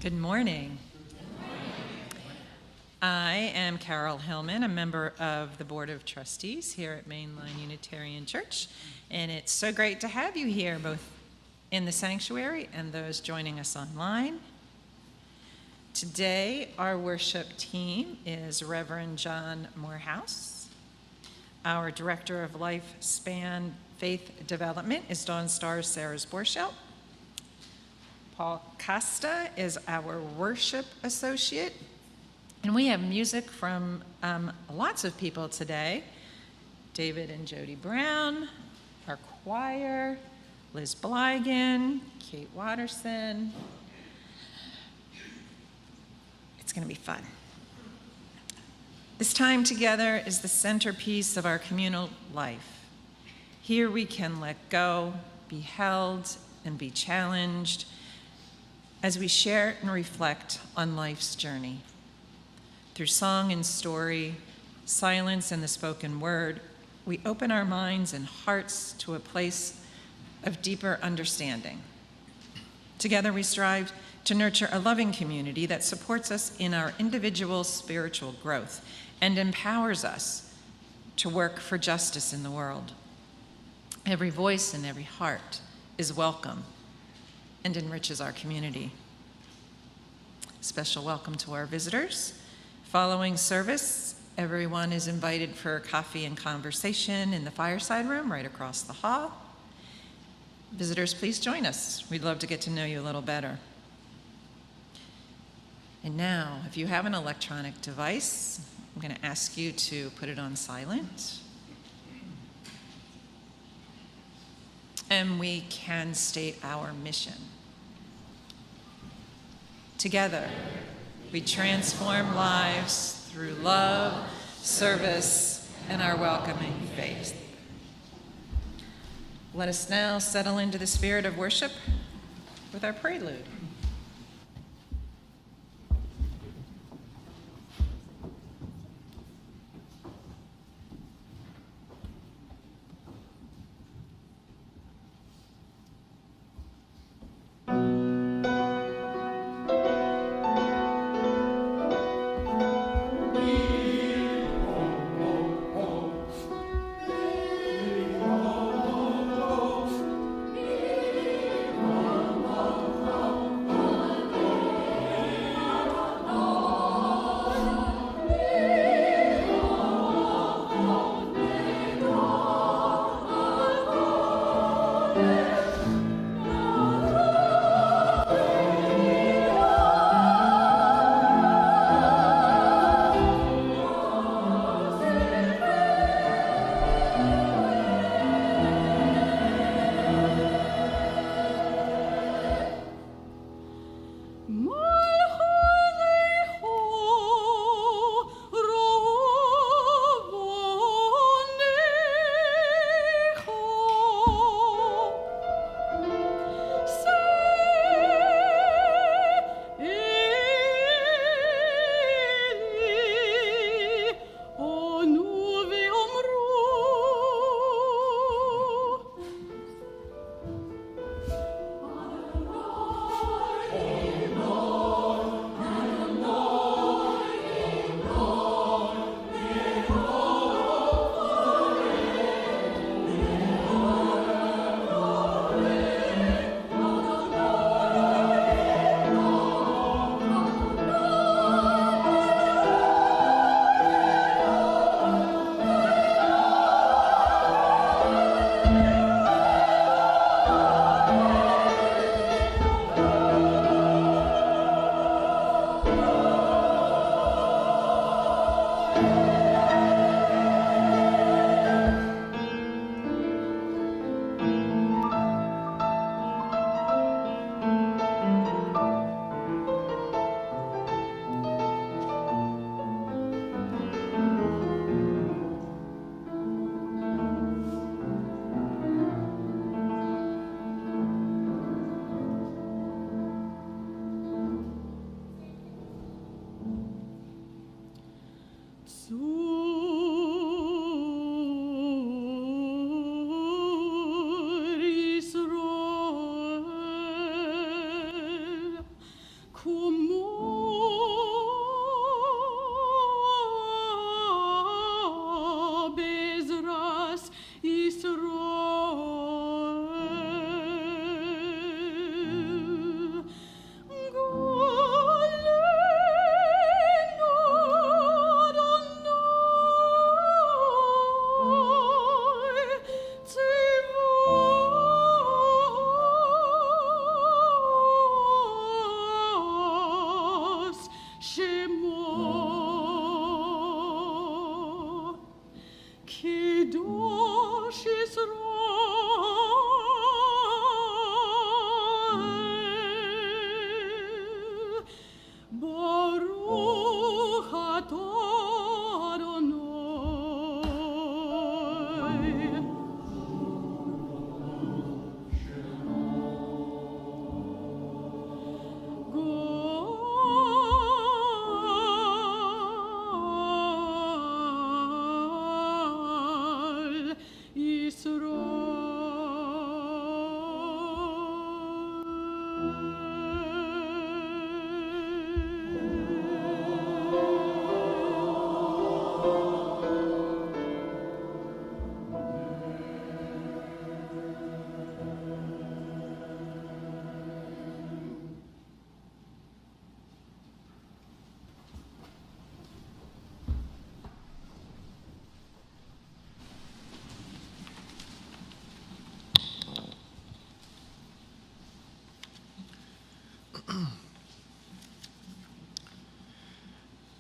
Good morning. I am Carol Hillman, a member of the Board of Trustees here at Mainline Unitarian Church, and it's so great to have you here, both in the sanctuary and those joining us online. Today, our worship team is Reverend John Morehouse. Our Director of Lifespan Faith Development is Dawn Star's Sarah's Borschelt. Paul Costa is our worship associate. And we have music from lots of people today. David and Jody Brown, our choir, Liz Blygan, Kate Watterson. It's going to be fun. This time together is the centerpiece of our communal life. Here we can let go, be held, and be challenged as we share and reflect on life's journey. Through song and story, silence and the spoken word, we open our minds and hearts to a place of deeper understanding. Together we strive to nurture a loving community that supports us in our individual spiritual growth and empowers us to work for justice in the world. Every voice and every heart is welcome and enriches our community. Special welcome to our visitors. Following service, everyone is invited for coffee and conversation in the fireside room right across the hall. Visitors, please join us. We'd love to get to know you a little better. And now, if you have an electronic device, I'm going to ask you to put it on silent. And we can state our mission. Together, we transform lives through love, service, and our welcoming faith. Let us now settle into the spirit of worship with our prelude. Oh,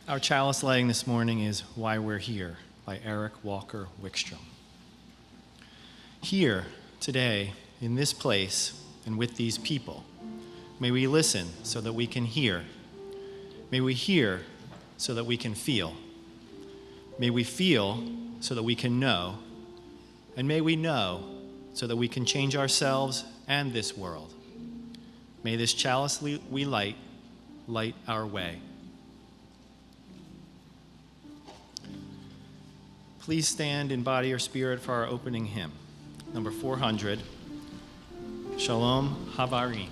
Our chalice lighting this morning is Why We're Here by Eric Walker Wickstrom. Here, today, in this place, and with these people, may we listen so that we can hear. May we hear so that we can feel. May we feel so that we can know. And may we know so that we can change ourselves and this world. May this chalice we light our way. Please stand in body or spirit for our opening hymn, number 400, Shalom Havarim.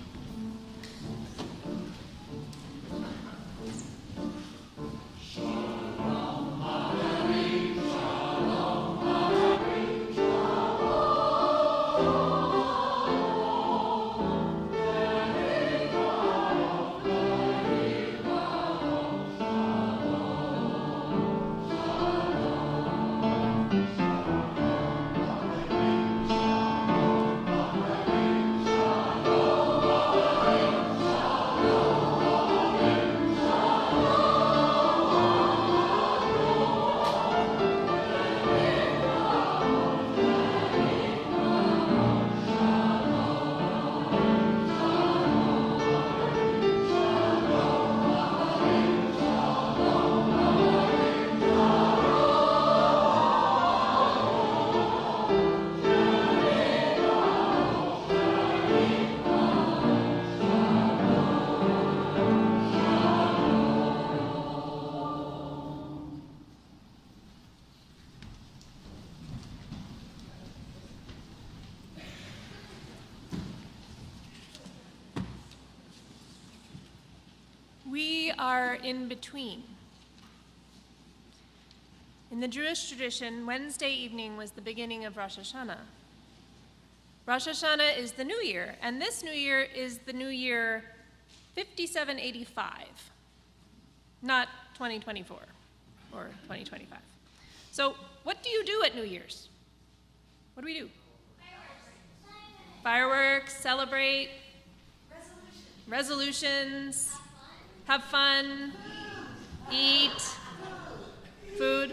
We are in between. In the Jewish tradition, Wednesday evening was the beginning of Rosh Hashanah. Rosh Hashanah is the new year, and this new year is the new year 5785, not 2024 or 2025. So what do you do at New Year's? What do we do? Fireworks, celebrate, resolutions, have fun, eat, food,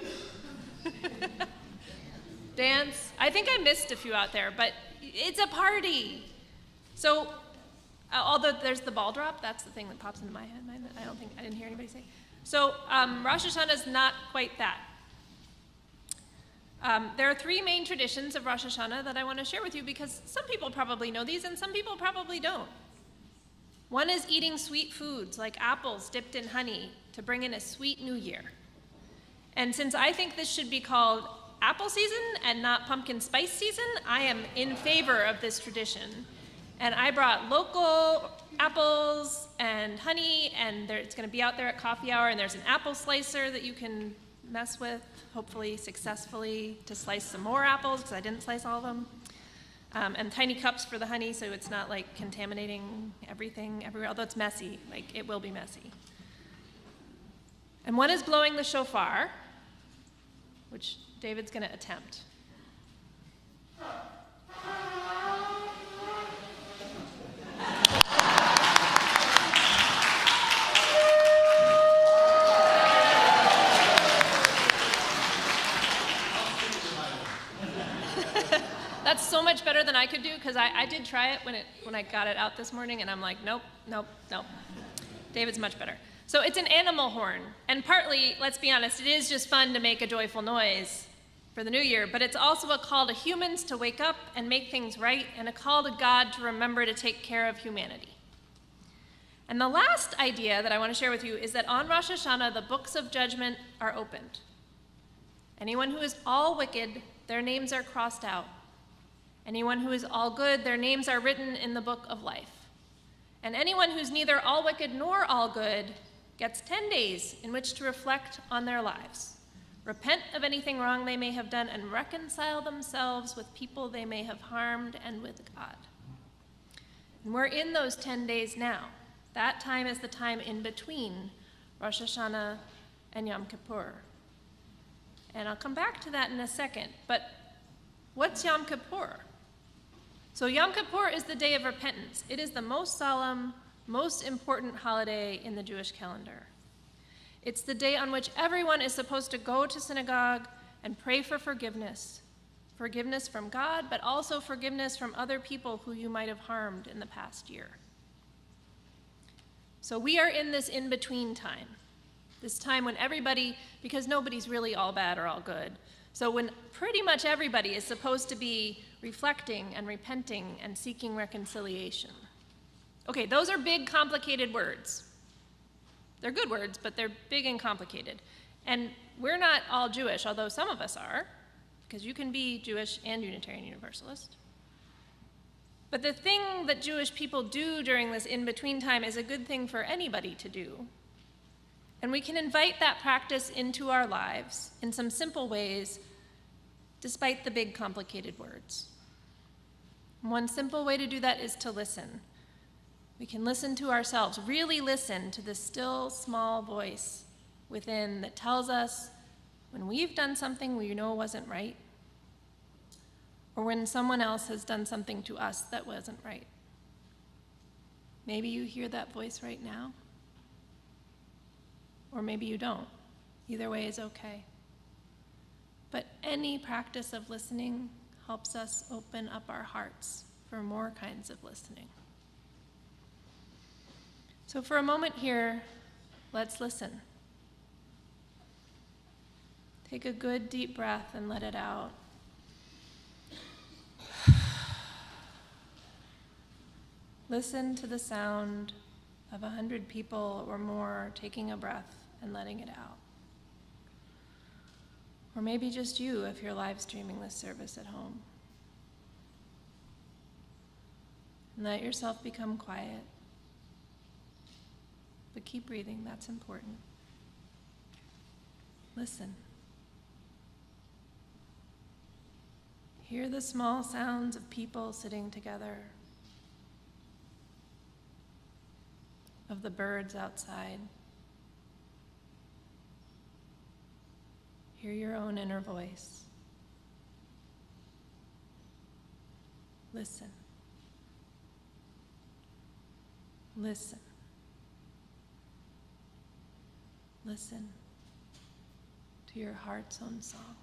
dance. I think I missed a few out there, but it's a party. So, although there's the ball drop, that's the thing that pops into my head. I didn't hear anybody say. So, Rosh Hashanah is not quite that. There are three main traditions of Rosh Hashanah that I want to share with you because some people probably know these and some people probably don't. One is eating sweet foods like apples dipped in honey to bring in a sweet new year. And since I think this should be called apple season and not pumpkin spice season, I am in favor of this tradition. And I brought local apples and honey, and it's going to be out there at coffee hour, and there's an apple slicer that you can mess with, hopefully successfully, to slice some more apples, because I didn't slice all of them. And tiny cups for the honey, so it's not like contaminating everything everywhere, although it's messy, like it will be messy. And one is blowing the shofar, which David's going to attempt. That's so much much better than I could do, because I did try it when I got it out this morning, and I'm like, nope. David's much better. So it's an animal horn, and partly, let's be honest, it is just fun to make a joyful noise for the new year, but it's also a call to humans to wake up and make things right, and a call to God to remember to take care of humanity. And the last idea that I want to share with you is that on Rosh Hashanah, the books of judgment are opened. Anyone who is all wicked, their names are crossed out. Anyone who is all good, their names are written in the book of life. And anyone who's neither all wicked nor all good gets 10 days in which to reflect on their lives, repent of anything wrong they may have done, and reconcile themselves with people they may have harmed and with God. And we're in those 10 days now. That time is the time in between Rosh Hashanah and Yom Kippur. And I'll come back to that in a second. But what's Yom Kippur? So Yom Kippur is the day of repentance. It is the most solemn, most important holiday in the Jewish calendar. It's the day on which everyone is supposed to go to synagogue and pray for forgiveness. Forgiveness from God, but also forgiveness from other people who you might have harmed in the past year. So we are in this in-between time. This time when everybody, because nobody's really all bad or all good, so when pretty much everybody is supposed to be reflecting and repenting and seeking reconciliation. Okay, those are big, complicated words. They're good words, but they're big and complicated. And we're not all Jewish, although some of us are, because you can be Jewish and Unitarian Universalist. But the thing that Jewish people do during this in-between time is a good thing for anybody to do. And we can invite that practice into our lives in some simple ways, despite the big, complicated words. One simple way to do that is to listen. We can listen to ourselves, really listen to the still, small voice within that tells us when we've done something we know wasn't right, or when someone else has done something to us that wasn't right. Maybe you hear that voice right now, or maybe you don't. Either way is okay. But any practice of listening helps us open up our hearts for more kinds of listening. So for a moment here, let's listen. Take a good deep breath and let it out. Listen to the sound of 100 people or more taking a breath and letting it out. Or maybe just you if you're live streaming this service at home. And let yourself become quiet. But keep breathing, that's important. Listen. Hear the small sounds of people sitting together, of the birds outside. Hear your own inner voice. Listen. Listen. Listen to your heart's own song.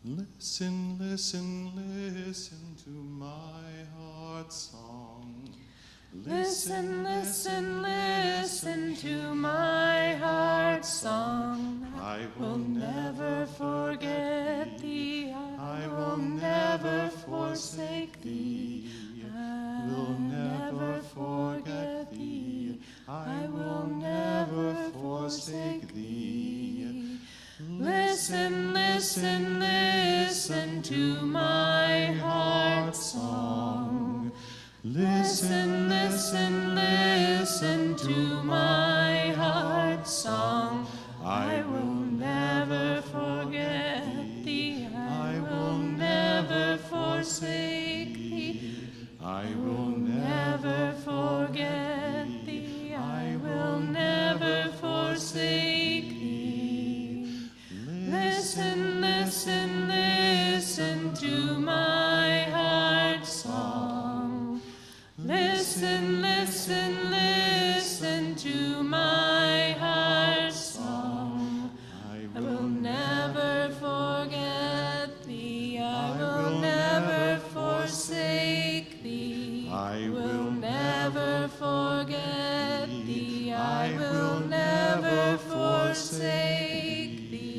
Listen, listen, listen to my heart's song. Listen, listen, listen to my heart's song. I will never forget thee. I will never forsake thee. I will never forget thee. I will never forsake thee. Listen, listen, listen to my heart's song. Listen, listen, listen to my heart's song. I will never forget thee. I will never forsake thee. I will never forget thee. I will never forsake thee. Listen, listen, listen to my heart's song. Listen, listen, listen to my heart's song. I will never forget thee. I will never will never forget thee. I will never forsake thee.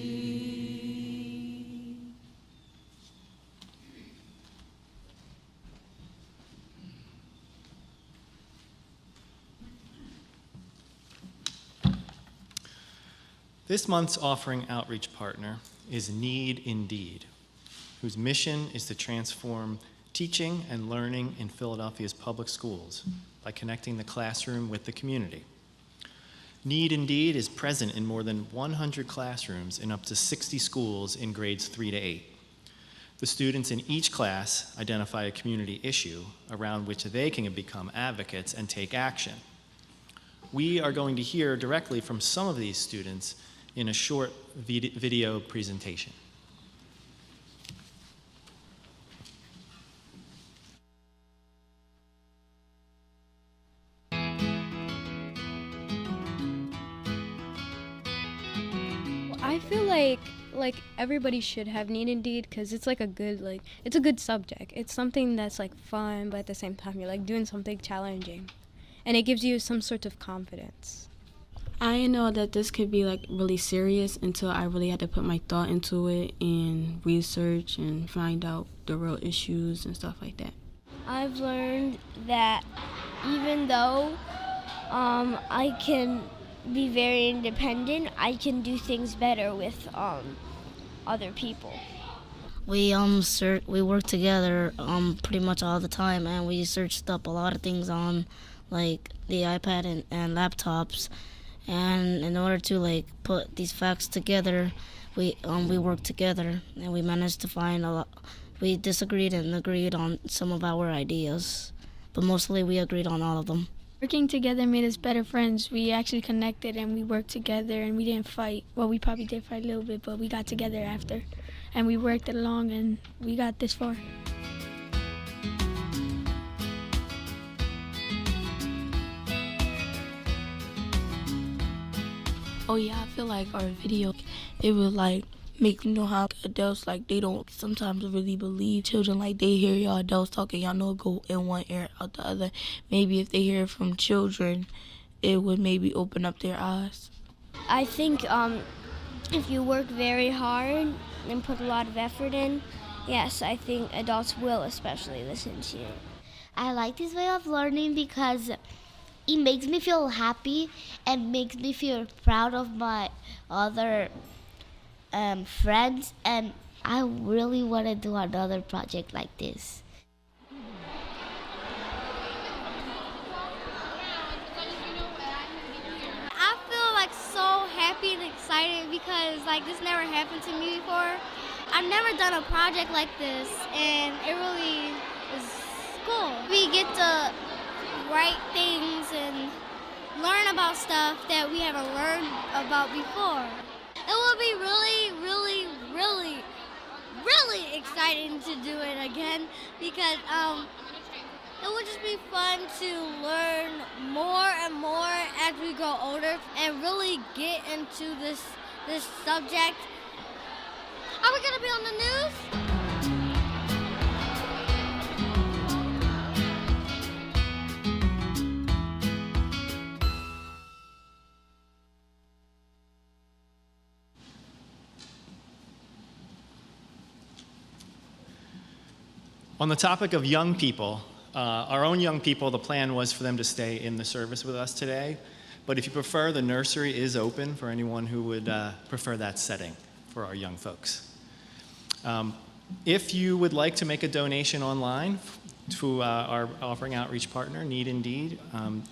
This month's offering outreach partner is Need Indeed, whose mission is to transform teaching and learning in Philadelphia's public schools by connecting the classroom with the community. Need Indeed is present in more than 100 classrooms in up to 60 schools in grades 3 to 8. The students in each class identify a community issue around which they can become advocates and take action. We are going to hear directly from some of these students in a short video presentation. I feel like everybody should have Need Indeed because it's like it's a good subject. It's something that's like fun, but at the same time you're like doing something challenging, and it gives you some sort of confidence. I didn't know that this could be like really serious until I really had to put my thought into it and research and find out the real issues and stuff like that. I've learned that even though I can be very independent, I can do things better with other people. We work together pretty much all the time, and we searched up a lot of things on like the iPad and laptops. And in order to like put these facts together, we worked together, and we managed to find a lot. We disagreed and agreed on some of our ideas, but mostly we agreed on all of them. Working together made us better friends. We actually connected and we worked together and we didn't fight. Well, we probably did fight a little bit, but we got together after. And we worked it along and we got this far. Oh yeah, I feel like our video, it would like make you know how adults like they don't sometimes really believe children. Like they hear y'all adults talking, y'all know it go in one ear out the other. Maybe if they hear it from children, it would maybe open up their eyes. I think if you work very hard and put a lot of effort in, yes, I think adults will especially listen to you. I like this way of learning because it makes me feel happy and makes me feel proud of my other friends, and I really want to do another project like this. I feel like so happy and excited because like this never happened to me before. I've never done a project like this, and it really is cool. We get to write things and learn about stuff that we haven't learned about before. It will be really, really, really, really exciting to do it again because it would just be fun to learn more and more as we grow older and really get into this subject. Are we gonna be on the news? On the topic of young people, our own young people, the plan was for them to stay in the service with us today. But if you prefer, the nursery is open for anyone who would prefer that setting for our young folks. If you would like to make a donation online to our offering outreach partner, Need Indeed,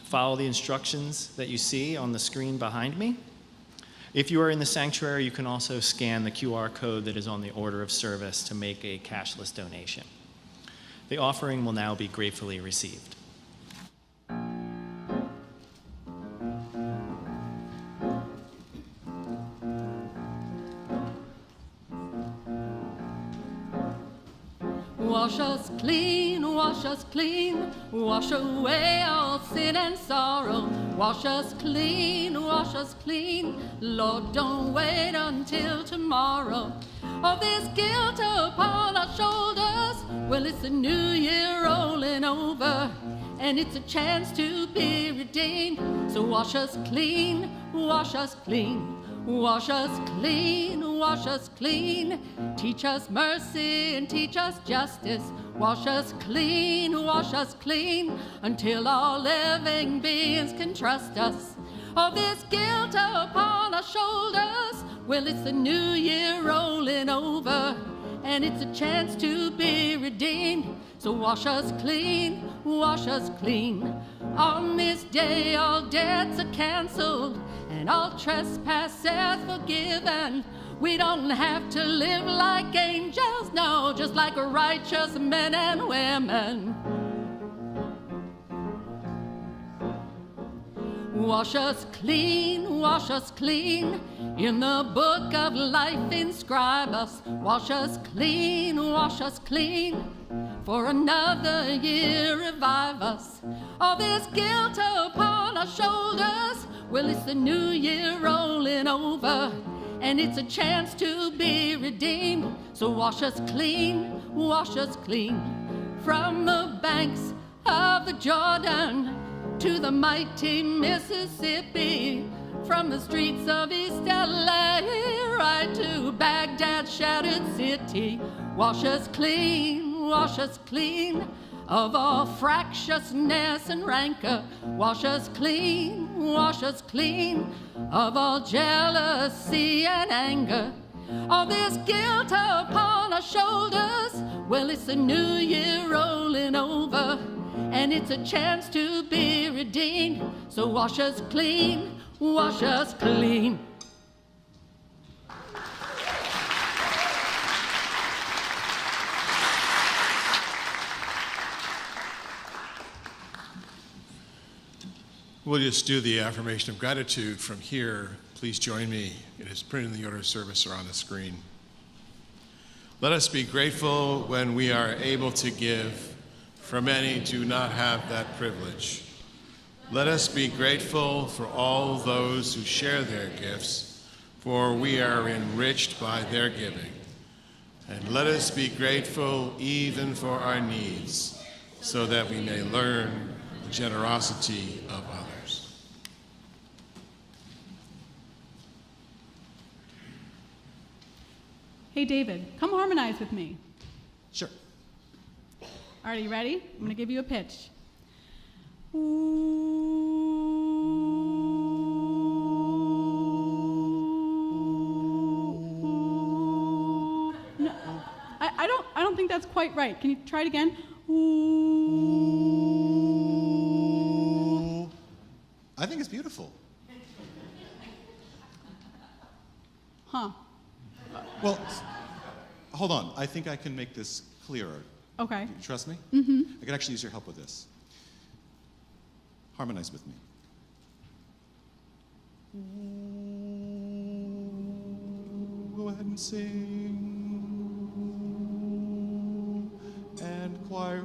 follow the instructions that you see on the screen behind me. If you are in the sanctuary, you can also scan the QR code that is on the order of service to make a cashless donation. The offering will now be gratefully received. Wash us clean, wash away all sin and sorrow. Wash us clean, Lord, don't wait until tomorrow. All this guilt upon our shoulders, well, it's a new year rolling over. and it's a chance to be redeemed. So wash us clean, wash us clean. Wash us clean, wash us clean. Teach us mercy and teach us justice. Wash us clean, until all living beings can trust us. All this guilt upon our shoulders, well, it's the new year rolling over, and it's a chance to be redeemed. So wash us clean, wash us clean. On this day all debts are canceled and all trespasses forgiven. We don't have to live like angels, no, just like righteous men and women. Wash us clean, in the book of life inscribe us. Wash us clean, for another year revive us. All this guilt upon our shoulders, well, it's the new year rolling over, and it's a chance to be redeemed. So wash us clean, from the banks of the Jordan to the mighty Mississippi, from the streets of East LA right to Baghdad's shattered city. Wash us clean, of all fractiousness and rancor. Wash us clean, of all jealousy and anger. All this guilt upon our shoulders, well, it's a new year rolling over, and it's a chance to be redeemed. So wash us clean, We'll just do the affirmation of gratitude from here. Please join me. It is printed in the order of service or on the screen. Let us be grateful when we are able to give, for many do not have that privilege. Let us be grateful for all those who share their gifts, for we are enriched by their giving. And let us be grateful even for our needs, so that we may learn the generosity of others. Hey, David, come harmonize with me. Sure. All right, are you ready? I'm going to give you a pitch. No, I don't think that's quite right. Can you try it again? I think it's beautiful. Huh. Well, hold on. I think I can make this clearer. Okay. You trust me? Mm-hmm. I could actually use your help with this. Harmonize with me. Go ahead and sing. And choir.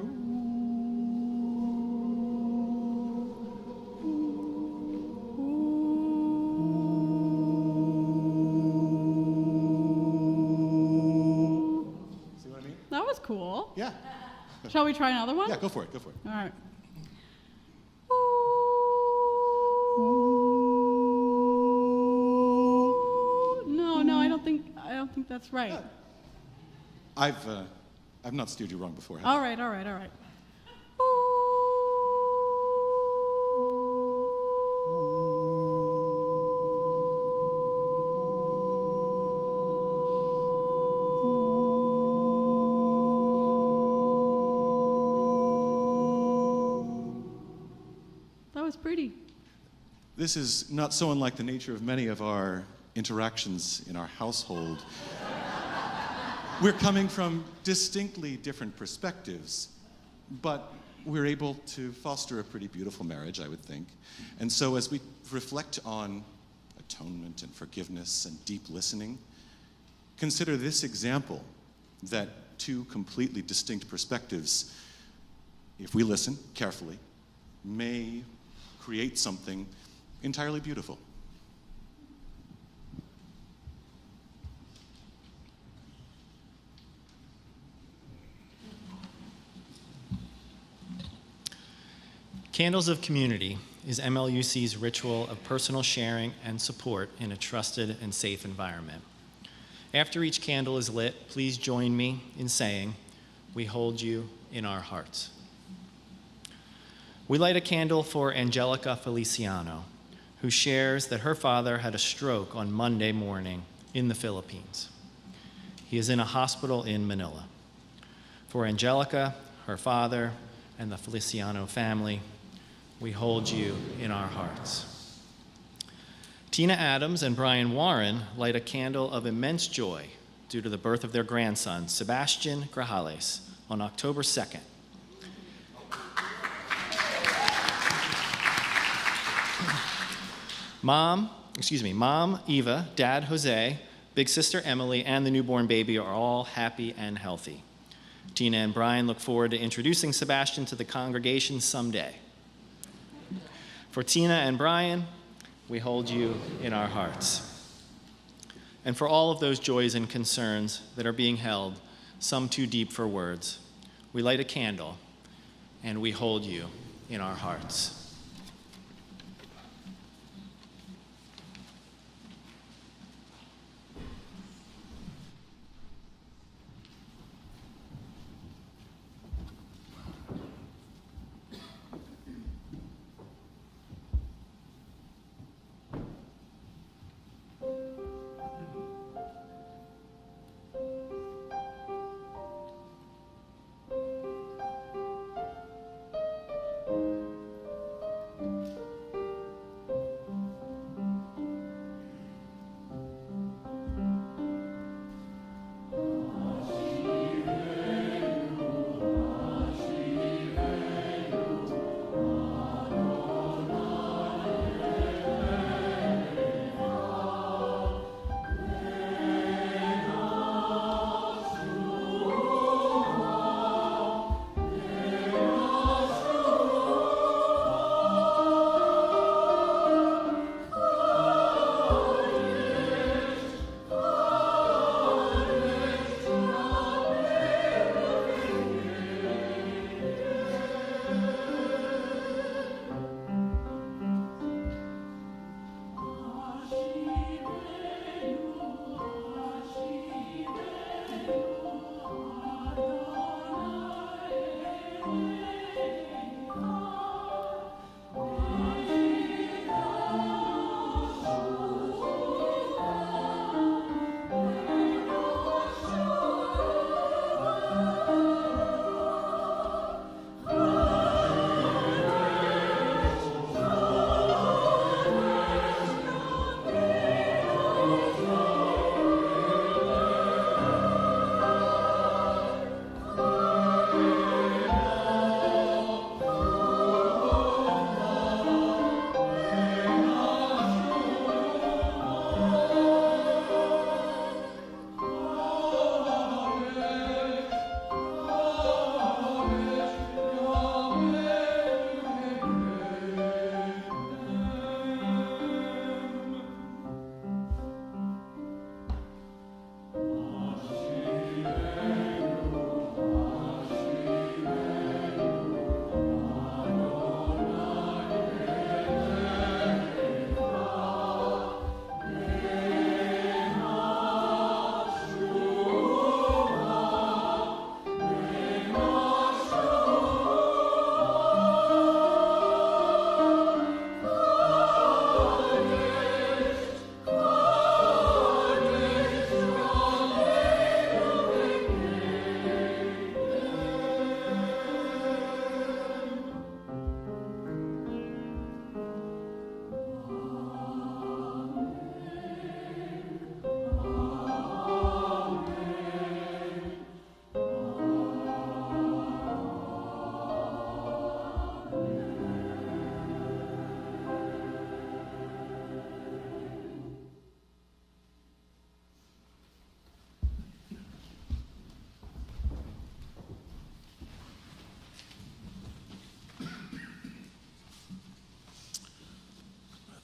That was cool. Yeah. Shall we try another one? Yeah, go for it. Go for it. All right. No, I don't think that's right. I've not steered you wrong before. have I? All right. That was pretty. This is not so unlike the nature of many of our interactions in our household. We're coming from distinctly different perspectives, but we're able to foster a pretty beautiful marriage, I would think. And so as we reflect on atonement and forgiveness and deep listening, consider this example that two completely distinct perspectives, if we listen carefully, may create something entirely beautiful. Candles of Community is MLUC's ritual of personal sharing and support in a trusted and safe environment. After each candle is lit, please join me in saying, "We hold you in our hearts." We light a candle for Angelica Feliciano, who shares that her father had a stroke on Monday morning in the Philippines. He is in a hospital in Manila. For Angelica, her father, and the Feliciano family, we hold you in our hearts. Tina Adams and Brian Warren light a candle of immense joy due to the birth of their grandson, Sebastian Grajales, on October 2nd. Mom Eva, Dad Jose, Big Sister Emily, and the newborn baby are all happy and healthy. Tina and Brian look forward to introducing Sebastian to the congregation someday. For Tina and Brian, we hold you in our hearts. And for all of those joys and concerns that are being held, some too deep for words, we light a candle and we hold you in our hearts.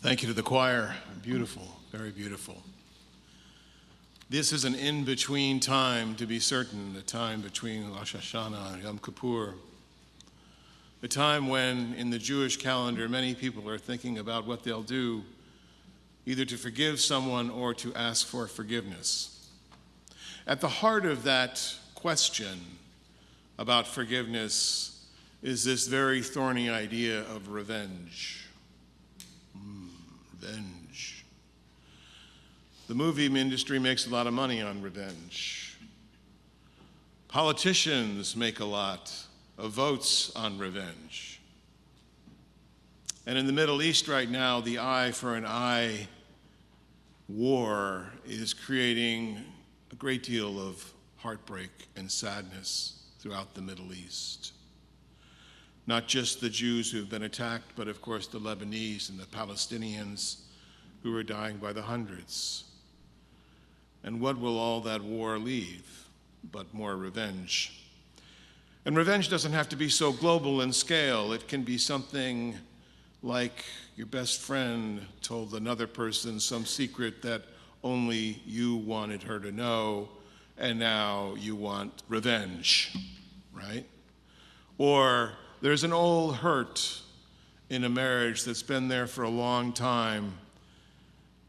Thank you to the choir. Beautiful, very beautiful. This is an in-between time, to be certain, the time between Rosh Hashanah and Yom Kippur. a time when in the Jewish calendar many people are thinking about what they'll do either to forgive someone or to ask for forgiveness. At the heart of that question about forgiveness is this very thorny idea of revenge. Revenge. The movie industry makes a lot of money on revenge. Politicians make a lot of votes on revenge. And in the Middle East right now, the eye for an eye war is creating a great deal of heartbreak and sadness throughout the Middle East. Not just the Jews who've been attacked, but of course the Lebanese and the Palestinians who are dying by the hundreds. And what will all that war leave but more revenge? And revenge doesn't have to be so global in scale. It can be something like your best friend told another person some secret that only you wanted her to know, and now you want revenge, right? Or there's an old hurt in a marriage that's been there for a long time,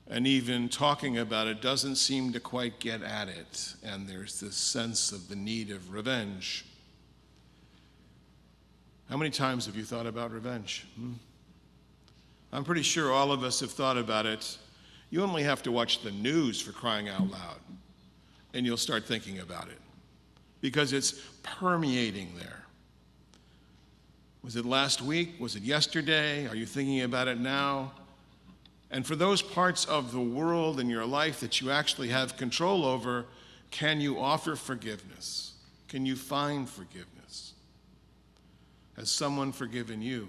and even talking about it doesn't seem to quite get at it, and there's this sense of the need of revenge. How many times have you thought about revenge? I'm pretty sure all of us have thought about it. You only have to watch the news, for crying out loud, and you'll start thinking about it, because it's permeating there. Was it last week? Was it yesterday? Are you thinking about it now? And for those parts of the world in your life that you actually have control over, can you offer forgiveness? Can you find forgiveness? Has someone forgiven you?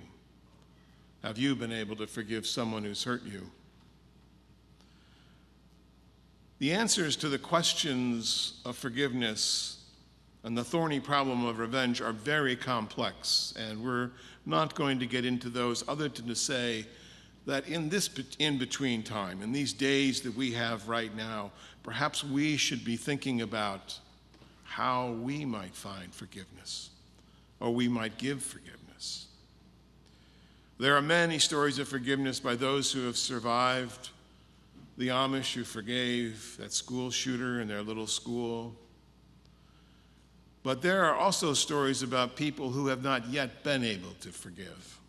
Have you been able to forgive someone who's hurt you? The answers to the questions of forgiveness and the thorny problem of revenge are very complex, and we're not going to get into those other than to say that in this in-between time, in these days that we have right now, perhaps we should be thinking about how we might find forgiveness, or we might give forgiveness. There are many stories of forgiveness by those who have survived. The Amish who forgave that school shooter in their little school. But there are also stories about people who have not yet been able to forgive.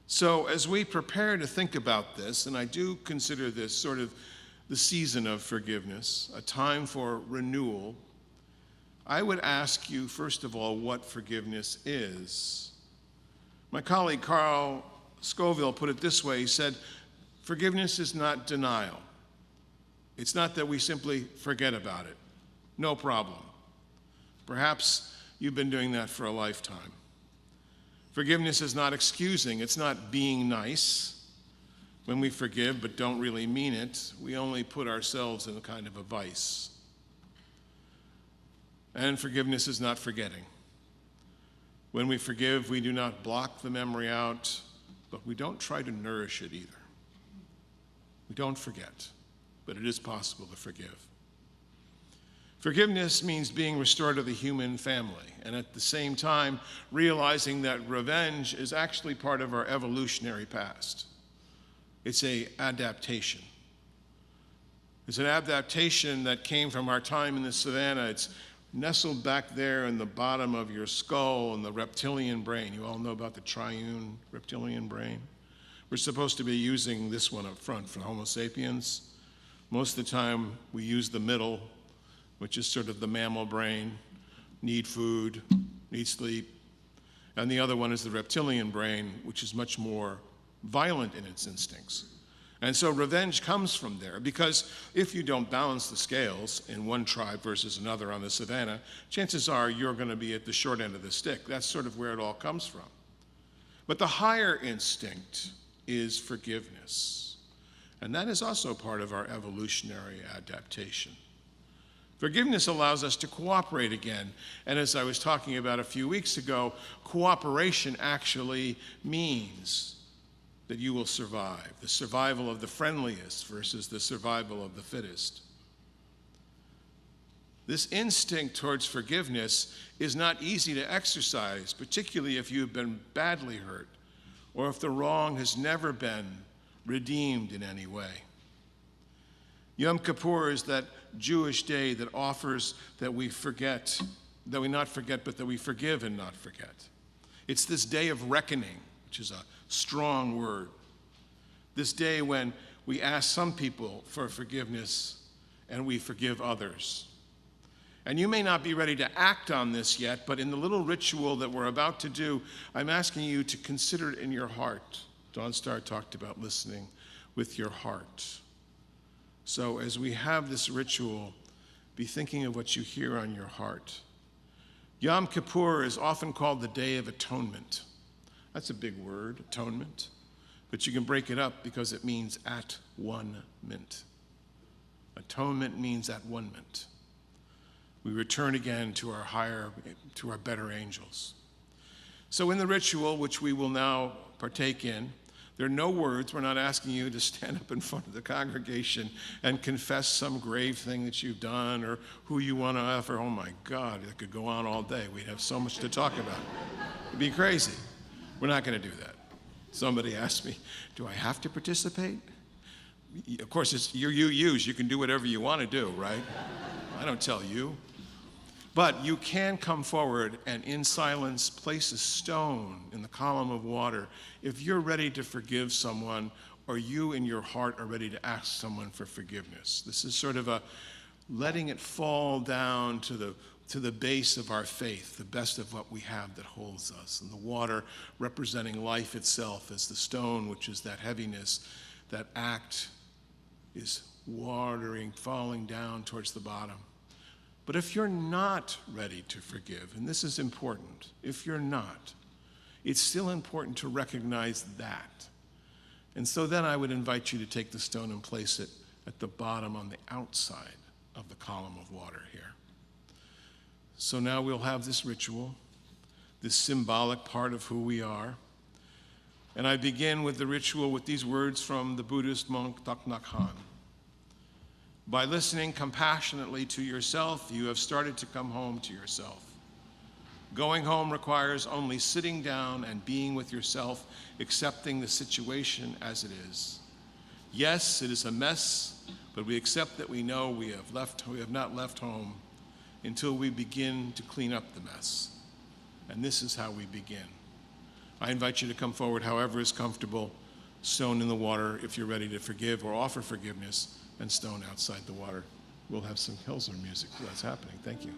So as we prepare to think about this, and I do consider this sort of the season of forgiveness, a time for renewal, I would ask you, first of all, what forgiveness is. My colleague Carl Scoville put it this way. He said, forgiveness is not denial. It's not that we simply forget about it. No problem. Perhaps you've been doing that for a lifetime. Forgiveness is not excusing. It's not being nice. When we forgive but don't really mean it, we only put ourselves in a kind of a vice. And forgiveness is not forgetting. When we forgive, we do not block the memory out, but we don't try to nourish it either. We don't forget, but it is possible to forgive. Forgiveness means being restored to the human family, and at the same time, realizing that revenge is actually part of our evolutionary past. It's an adaptation. It's an adaptation that came from our time in the savannah. It's nestled back there in the bottom of your skull in the reptilian brain. You all know about the triune reptilian brain. We're supposed to be using this one up front for Homo sapiens. Most of the time, we use the middle, which is sort of the mammal brain, need food, need sleep. And the other one is the reptilian brain, which is much more violent in its instincts. And so revenge comes from there, because if you don't balance the scales in one tribe versus another on the savannah, chances are you're going to be at the short end of the stick. That's sort of where it all comes from. But the higher instinct is forgiveness. And that is also part of our evolutionary adaptation. Forgiveness allows us to cooperate again. And as I was talking about a few weeks ago, cooperation actually means that you will survive, the survival of the friendliest versus the survival of the fittest. This instinct towards forgiveness is not easy to exercise, particularly if you've been badly hurt or if the wrong has never been redeemed in any way. Yom Kippur is that Jewish day that offers that we forget, that we not forget, but that we forgive and not forget. It's this day of reckoning, which is a strong word. This day when we ask some people for forgiveness and we forgive others. And you may not be ready to act on this yet, but in the little ritual that we're about to do, I'm asking you to consider it in your heart. Dawn Star talked about listening with your heart. So as we have this ritual, be thinking of what you hear on your heart. Yom Kippur is often called the Day of Atonement. That's a big word, atonement. But you can break it up because it means at one mint. Atonement means at one mint. We return again to our better angels. So in the ritual, which we will now partake in, there are no words. We're not asking you to stand up in front of the congregation and confess some grave thing that you've done or who you want to offer. Oh my God, it could go on all day. We'd have so much to talk about. It'd be crazy. We're not going to do that. Somebody asked me, do I have to participate? Of course, it's your use. You can do whatever you want to do, right? I don't tell you. But you can come forward and in silence place a stone in the column of water if you're ready to forgive someone or you in your heart are ready to ask someone for forgiveness. This is sort of a letting it fall down to the base of our faith, the best of what we have that holds us. And the water representing life itself as the stone, which is that heaviness, that act is watering, falling down towards the bottom. But if you're not ready to forgive, and this is important, if you're not, it's still important to recognize that. And so then I would invite you to take the stone and place it at the bottom on the outside of the column of water here. So now we'll have this ritual, this symbolic part of who we are. And I begin with the ritual with these words from the Buddhist monk Thich Nhat Hanh. By listening compassionately to yourself, you have started to come home to yourself. Going home requires only sitting down and being with yourself, accepting the situation as it is. Yes, it is a mess, but we accept that we know we have not left home until we begin to clean up the mess. And this is how we begin. I invite you to come forward however is comfortable, stone in the water if you're ready to forgive or offer forgiveness, and stone outside the water. We'll have some Hillsor music while that's happening. Thank you.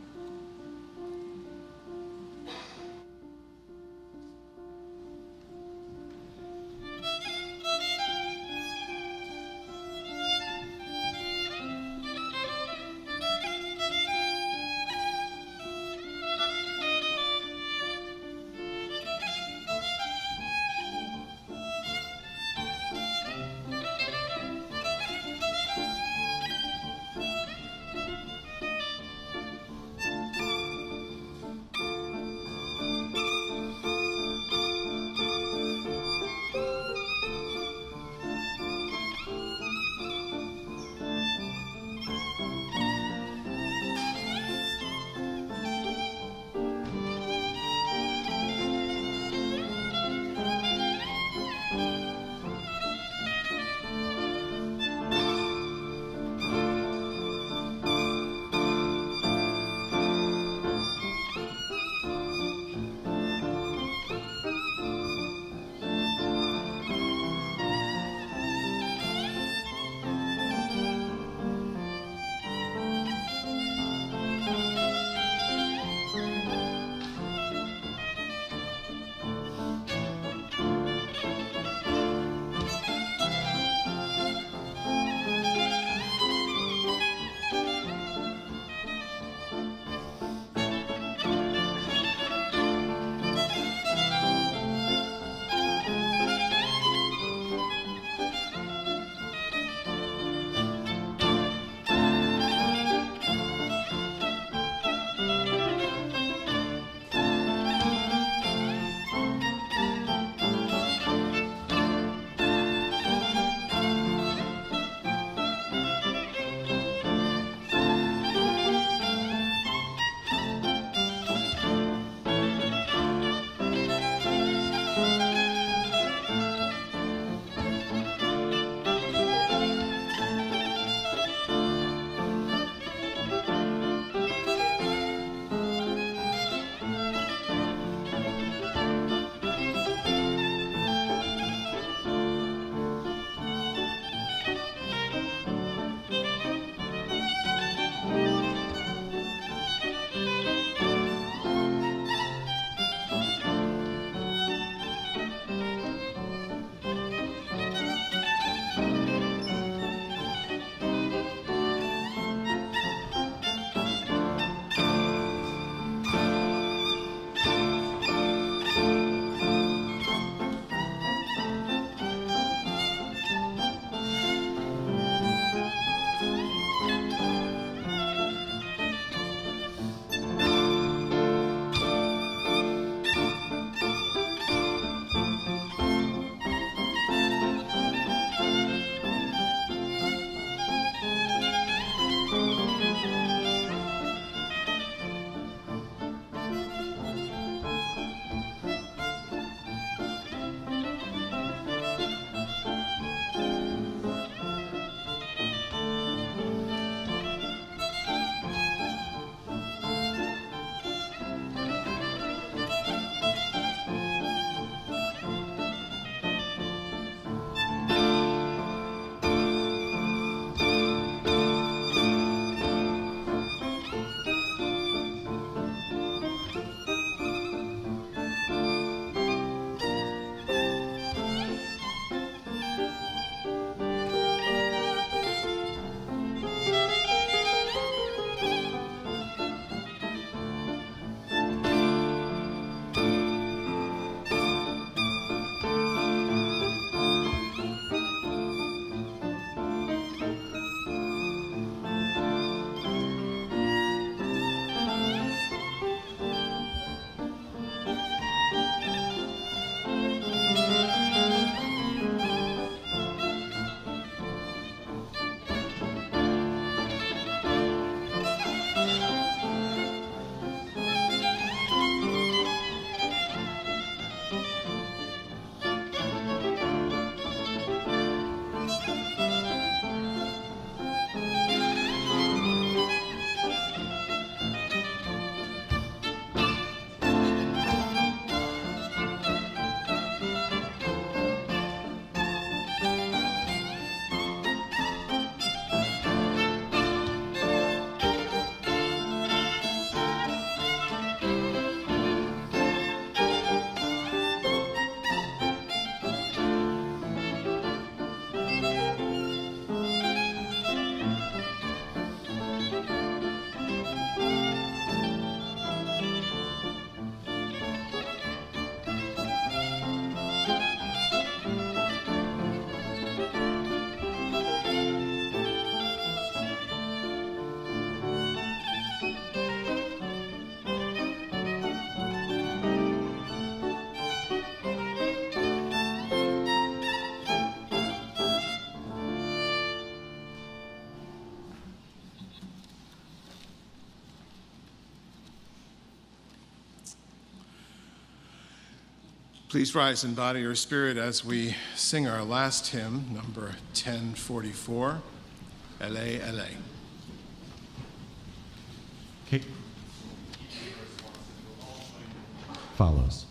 Please rise in body or spirit as we sing our last hymn, number 1044, Ele, Ele. Okay. Follows.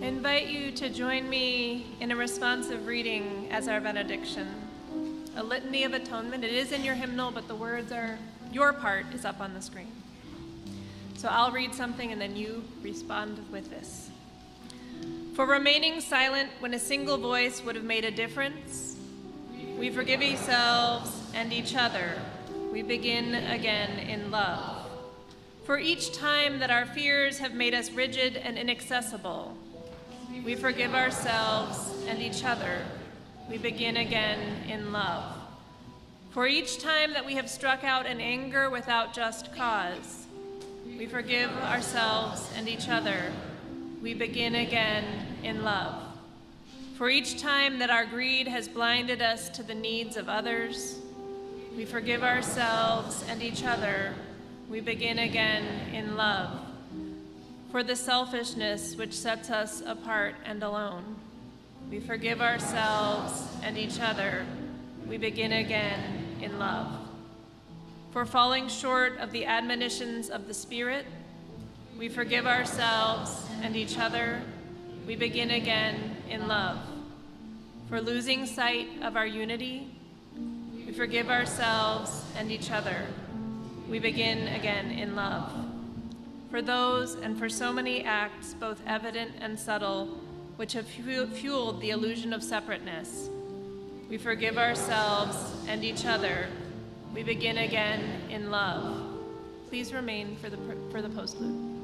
I invite you to join me in a responsive reading as our benediction. A litany of atonement. It is in your hymnal, but the words are, your part is up on the screen. So I'll read something and then you respond with this. For remaining silent when a single voice would have made a difference, we forgive ourselves and each other. We begin again in love. For each time that our fears have made us rigid and inaccessible, we forgive ourselves and each other. We begin again in love. For each time that we have struck out in anger without just cause, we forgive ourselves and each other. We begin again in love. For each time that our greed has blinded us to the needs of others, we forgive ourselves and each other. We begin again in love. For the selfishness which sets us apart and alone, we forgive ourselves and each other. We begin again in love. For falling short of the admonitions of the Spirit, we forgive ourselves and each other. We begin again in love. For losing sight of our unity, we forgive ourselves and each other. We begin again in love. For those and for so many acts, both evident and subtle, which have fueled the illusion of separateness, we forgive ourselves and each other. We begin again in love. Please remain for the postlude.